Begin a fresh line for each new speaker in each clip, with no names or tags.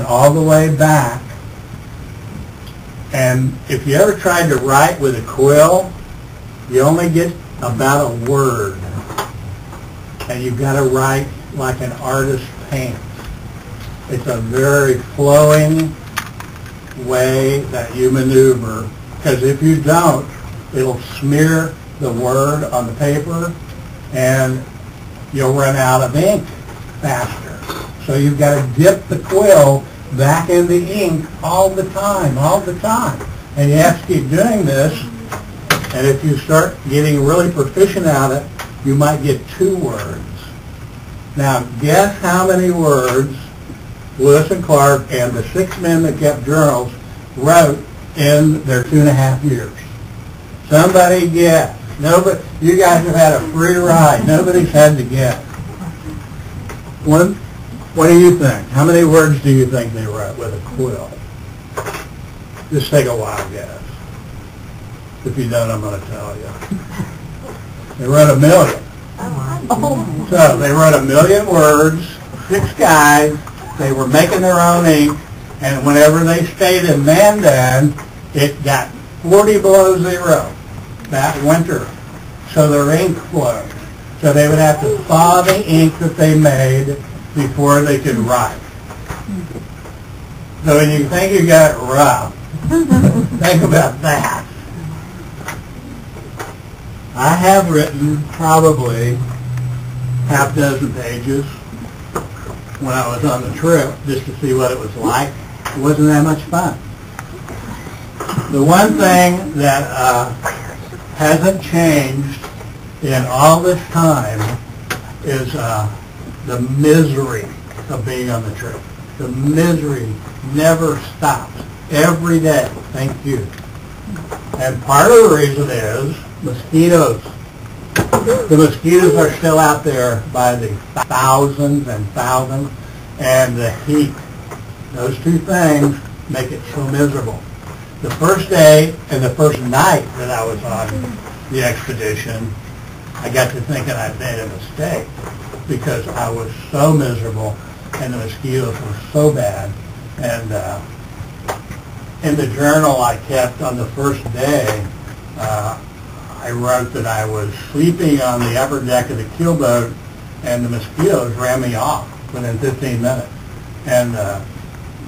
all the way back. And if you ever tried to write with a quill, you only get about a word. And you've got to write like an artist paints. It's a very flowing way that you maneuver, because if you don't, it'll smear the word on the paper and you'll run out of ink faster. So you've got to dip the quill back in the ink all the time. And you have to keep doing this, and if you start getting really proficient at it, you might get 2 words. Now, guess how many words Lewis and Clark and the 6 men that kept journals wrote in their 2.5 years? Somebody guess. Nobody. You guys have had a free ride. Nobody's had to guess. What do you think? How many words do you think they wrote with a quill? Just take a wild guess. If you don't, I'm going to tell you. They wrote 1 million. So they wrote 1 million words, 6 guys. They were making their own ink, and whenever they stayed in Mandan, it got 40 below zero that winter. So their ink flowed. So they would have to thaw the ink that they made before they could write. So when you think you got it rough, think about that. I have written probably half dozen pages when I was on the trip just to see what it was like. It wasn't that much fun. The one thing that hasn't changed in all this time is the misery of being on the trip. The misery never stops. Every day. Thank you. And part of the reason is mosquitoes. The mosquitoes are still out there by the thousands and thousands, and the heat. Those 2 things make it so miserable. The first day and the first night that I was on the expedition, I got to thinking I'd made a mistake because I was so miserable and the mosquitoes were so bad. And in the journal I kept on the first day, I wrote that I was sleeping on the upper deck of the keelboat and the mosquitoes ran me off within 15 minutes. And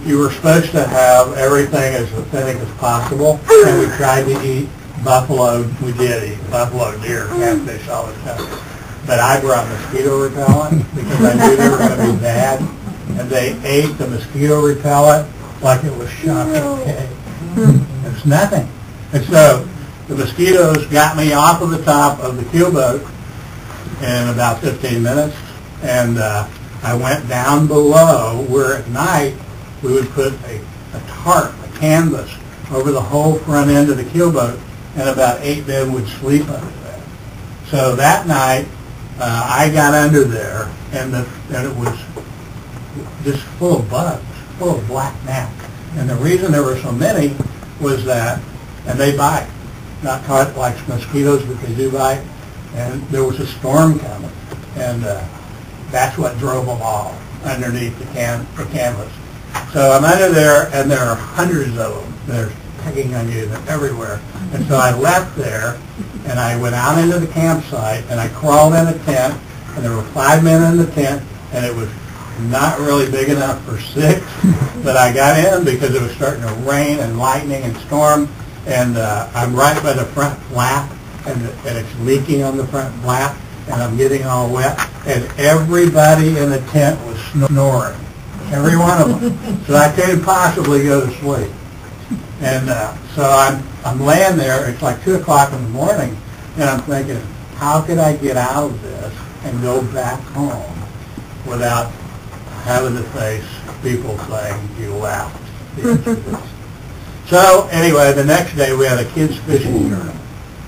you were supposed to have everything as authentic as possible, and we tried to eat buffalo. We did eat buffalo, deer, catfish, all this stuff. But I brought mosquito repellent because I knew they were going to be bad, and they ate the mosquito repellent like it was chocolate cake. It's nothing. And so the mosquitoes got me off of the top of the keelboat in about 15 minutes, and I went down below where at night we would put a tarp, a canvas, over the whole front end of the keelboat, and about 8 men would sleep under that. So that night I got under there, and it was just full of bugs, full of black gnats. And the reason there were so many was that, and they bite, not caught like mosquitoes, but they do bite, and there was a storm coming, and that's what drove them all underneath the canvas. So I'm under there, and there are hundreds of them. They're pecking on you. They're everywhere. And so I left there, and I went out into the campsite, and I crawled in a tent, and there were 5 men in the tent, and it was not really big enough for 6, but I got in because it was starting to rain and lightning and storm, and I'm right by the front flap, and it's leaking on the front flap, and I'm getting all wet, and everybody in the tent was snoring, every one of them. So I couldn't possibly go to sleep. And so I'm laying there, it's like 2 o'clock in the morning, and I'm thinking, how could I get out of this and go back home without having to face people saying you left the expedition? So anyway, the next day we had a kids fishing tournament,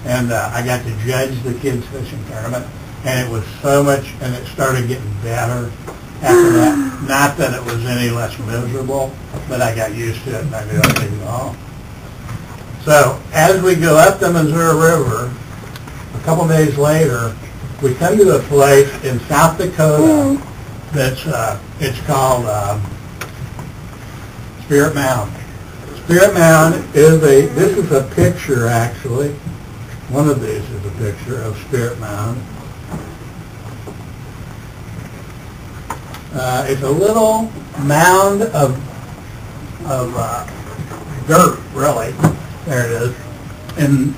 and I got to judge the kids fishing tournament, and it was so much, and it started getting better after that. Not that it was any less miserable, but I got used to it, and I knew I could go home. So as we go up the Missouri River, a couple days later, we come to a place in South Dakota that's it's called Spirit Mound. Spirit Mound is this is a picture actually. One of these is a picture of Spirit Mound. It's a little mound of dirt, really. There it is. In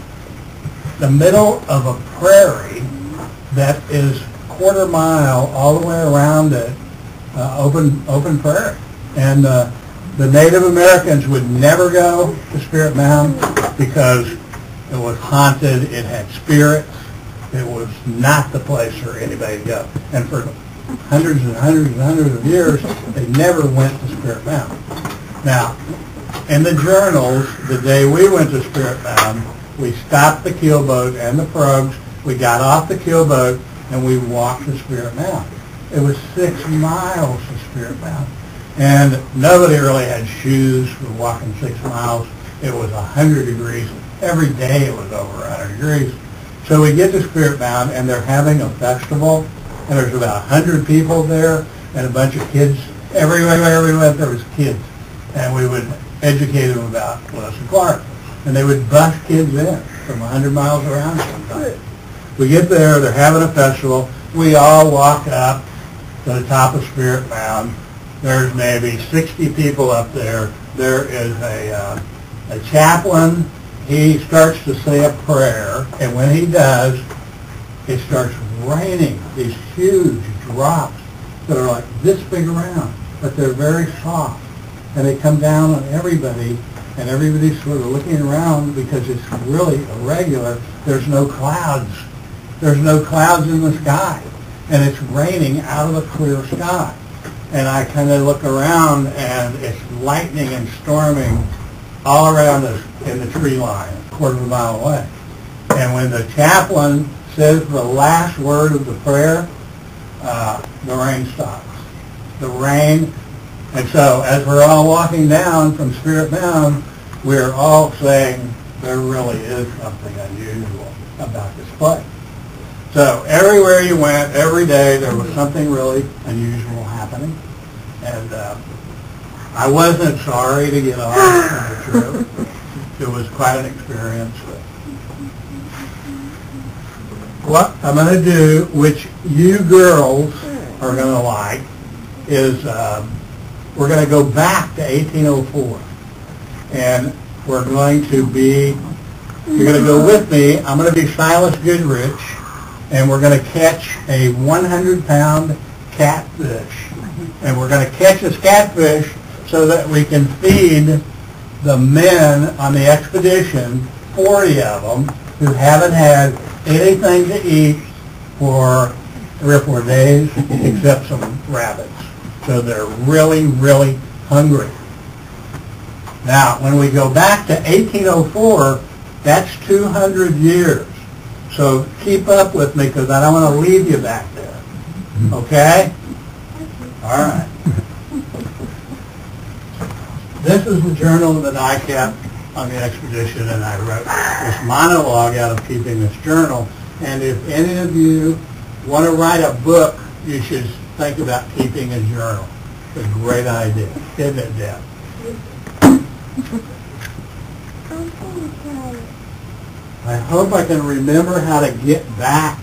the middle of a prairie that is quarter mile all the way around it, open prairie. And the Native Americans would never go to Spirit Mound because it was haunted, it had spirits, it was not the place for anybody to go. And for hundreds and hundreds and hundreds of years, they never went to Spirit Mound. Now, in the journals, the day we went to Spirit Mound, we stopped the keelboat and the frogs, we got off the keelboat, and we walked to Spirit Mound. It was 6 miles to Spirit Mound. And nobody really had shoes for walking 6 miles. It was 100 degrees. Every day it was over 100 degrees. So we get to Spirit Mound, and they're having a festival, and there's about 100 people there, and a bunch of kids. Everywhere we went, there was kids. And we would educate them about Lewis and Clark. And they would bus kids in from 100 miles around sometimes. We get there, they're having a festival. We all walk up to the top of Spirit Mound. There's maybe 60 people up there. There is a chaplain. He starts to say a prayer, and when he does, it starts raining these huge drops that are like this big around, but they're very soft. And they come down on everybody, and everybody's sort of looking around because it's really irregular. There's no clouds. There's no clouds in the sky, and it's raining out of a clear sky. And I kind of look around, and it's lightning and storming all around us in the tree line, a quarter of a mile away. And when the chaplain says the last word of the prayer, the rain stops. The rain. And so as we're all walking down from Spirit Mound, we're all saying there really is something unusual about this place. So everywhere you went, every day, there was something really unusual happening. And I wasn't sorry to get off on the trip. It was quite an experience. What I'm going to do, which you girls are going to like, is we're going to go back to 1804. And we're going to be, you're going to go with me, I'm going to be Silas Goodrich, and we're going to catch a 100-pound catfish. And we're going to catch this catfish so that we can feed the men on the expedition, 40 of them, who haven't had anything to eat for 3 or 4 days except some rabbits. So they're really, really hungry. Now, when we go back to 1804, that's 200 years. So keep up with me because I don't want to leave you back there. Okay? All right. This is the journal that I kept on the expedition, and I wrote this monologue out of keeping this journal. And if any of you want to write a book, you should think about keeping a journal. It's a great idea, isn't it, Deb? I hope I can remember how to get back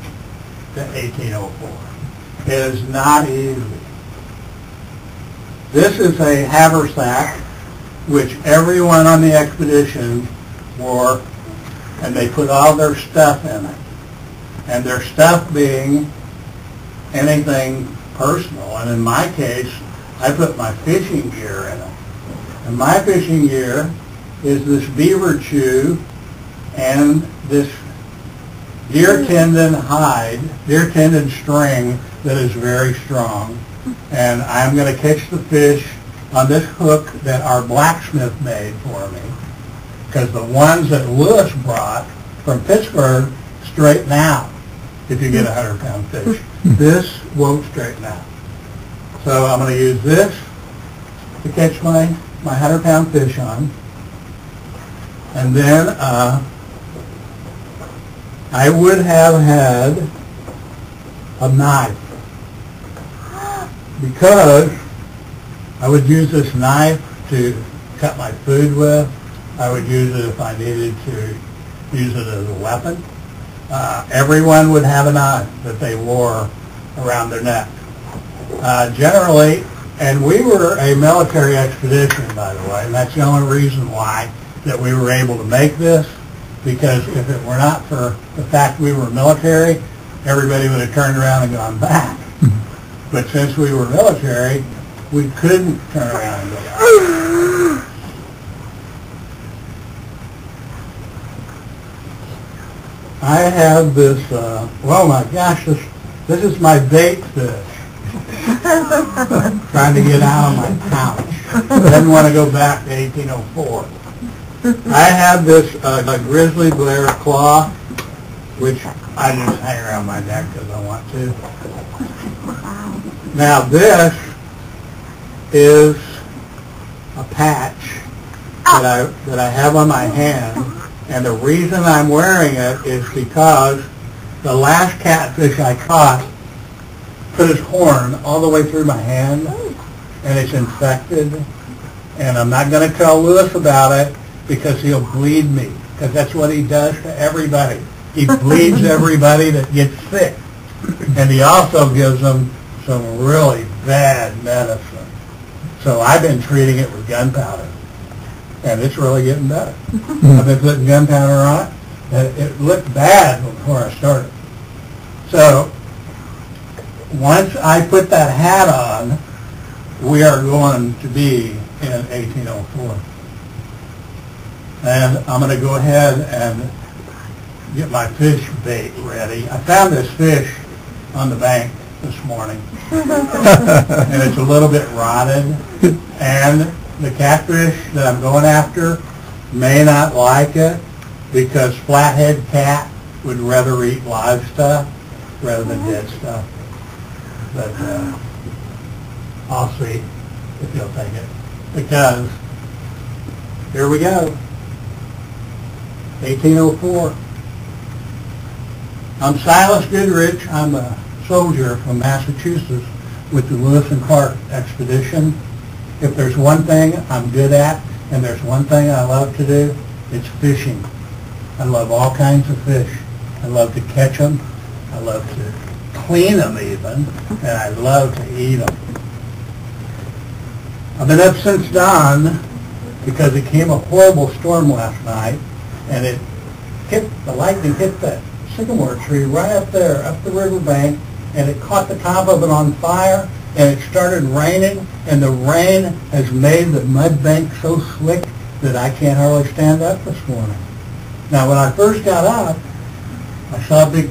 to 1804. It is not easy. This is a haversack which everyone on the expedition wore, and they put all their stuff in it. And their stuff being anything personal. And in my case, I put my fishing gear in it. And my fishing gear is this beaver chew and this deer tendon string that is very strong. And I'm going to catch the fish on this hook that our blacksmith made for me, because the ones that Lewis brought from Pittsburgh straighten out if you get a 100-pound fish. This won't straighten out. So I'm going to use this to catch my 100-pound fish on. And then I would have had a knife, because I would use this knife to cut my food with. I would use it if I needed to use it as a weapon. Everyone would have a knife that they wore around their neck. Generally, and we were a military expedition, by the way, and that's the only reason why that we were able to make this, because if it were not for the fact we were military, everybody would have turned around and gone back. But since we were military, we couldn't turn around and go back. I have this, oh my gosh, this is my bait fish. Trying to get out of my pouch. Didn't want to go back to 1804. I have this a grizzly bear claw, which I just hang around my neck because I want to. Now this is a patch that I have on my hand, and the reason I'm wearing it is because the last catfish I caught put his horn all the way through my hand, and it's infected, and I'm not going to tell Lewis about it because he'll bleed me, because that's what he does to everybody. He bleeds everybody that gets sick, and he also gives them some really bad medicine. So I've been treating it with gunpowder, and it's really getting better. I've been putting gunpowder on it, and it looked bad before I started. So once I put that hat on, we are going to be in 1804. And I'm going to go ahead and get my fish bait ready. I found this fish on the bank this morning, and it's a little bit rotted. And the catfish that I'm going after may not like it because flathead cat would rather eat live stuff rather than dead stuff. But I'll see if he'll take it, because here we go, 1804. I'm Silas Goodrich. I'm a soldier from Massachusetts with the Lewis and Clark expedition. If there's one thing I'm good at, and there's one thing I love to do, it's fishing. I love all kinds of fish. I love to catch them. I love to clean them even, and I love to eat them. I've been up since dawn because it came a horrible storm last night, and the lightning hit that sycamore tree right up there, up the riverbank, and it caught the top of it on fire, and it started raining, and the rain has made the mud bank so slick that I can't hardly stand up this morning. Now, when I first got up, I saw a big